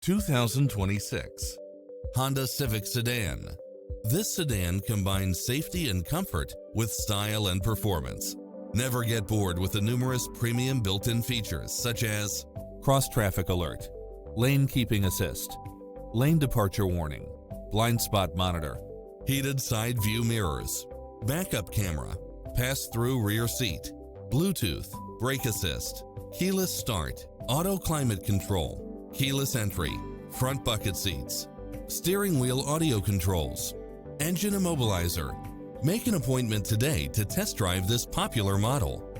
2026 Honda Civic Sedan. This sedan combines safety and comfort with style and performance. Never get bored with the numerous premium built-in features such as cross-traffic alert, lane keeping assist, lane departure warning, blind spot monitor, heated side view mirrors, backup camera, pass-through rear seat, Bluetooth, brake assist, keyless start, auto climate control, keyless entry, front bucket seats, steering wheel audio controls, engine immobilizer. Make an appointment today to test drive this popular model.